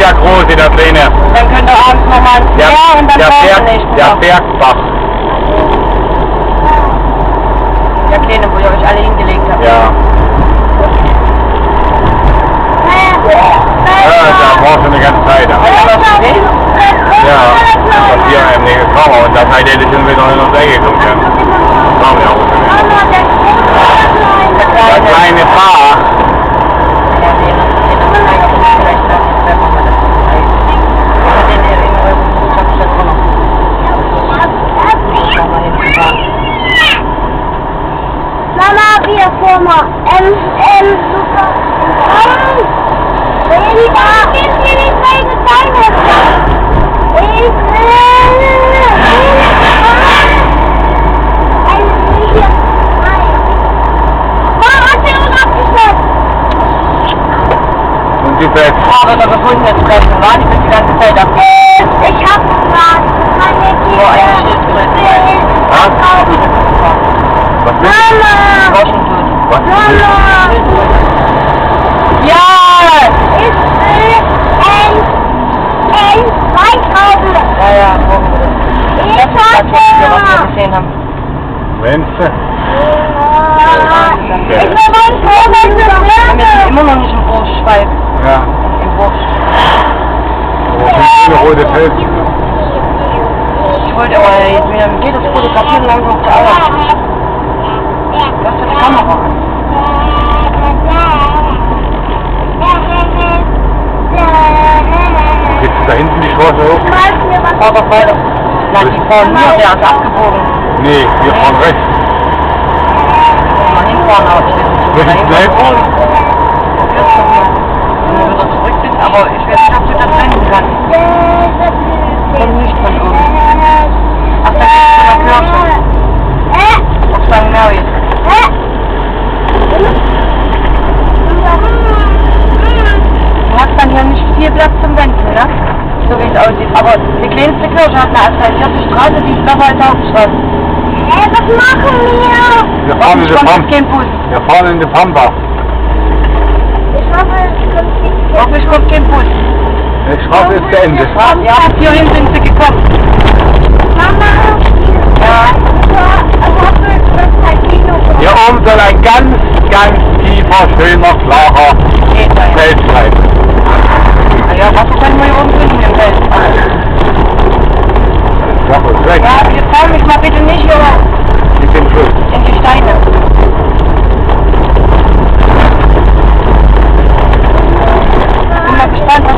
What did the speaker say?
ist ja groß in der Träne. Dann könnt ihr abends nochmal ins Meer und dann der Bergbach. Der kleine, wo ihr euch alle hingelegt habt. Ja. Ja, da brauchst du eine ganze Zeit. Ja, das hier im Nähe Kammer und das heißt, der ist irgendwie noch in uns eingekommen. Kaum ja auch. Der kleine Paar. Ja, nee, das ist vielleicht dann nicht, wenn man das zeigt. Aber den in eurem Bootschaftsstadt auch noch. Schau mal hinten da. Mama, wir Firma. Super. Da gibt's hier nicht meine Beine. Ich Und die Fett. Aber da gefunden jetzt treffen, war die mit die ganze Zeit ab. Ich hab gerade meine Kinder. Was? Was ist? Mama! Was ist? Ja! Ich will ein Weißhausen. Ja, brauchen wir das. Ich Das ist das, was wir hatte. gesehen haben. Mensch. Ich will mein Vogel Wir haben jetzt immer noch nicht einen Wurfschweif. Ja. Im Wurf. Wo sind die rote Feld? Ich wollte aber jetzt wieder mit jedes Fotografieren langsam auf der Arbeit. Das ist die Kamera an. Geht's da hinten die Straße hoch? Fahr doch weiter. Nein, die fahren hier, der ist abgebogen. Nee, wir fahren rechts. Mal hinfahren, aber ich will Welches nicht bleibt? Wenn du wieder zurück bist, aber ich weiß nicht, ob du das trennen kannst. Von nicht von oben. Ach, da geht's zu der Kirche. Auf St. Mary. Du hast dann hier nicht viel Platz zum Wenden, ne? So wie es aussieht. Aber die kleinste Kirche hat eine asphaltierte Straße, die ist besser als die Hauptstraße. Was machen wir? Wir fahren in die Kommt Pampa. kein Bus. Wir fahren in die Pampa. Ich hoffe, es kommt nicht. Hoffentlich kommt kein Bus. Die Straße ist beendet. Ja, hierhin sind sie gekommen. Mama, Ja. ich hoffe, es wird kein Kino. Hier oben soll ein ganz tiefer, schöner, klarer Geht da. Feld bleiben.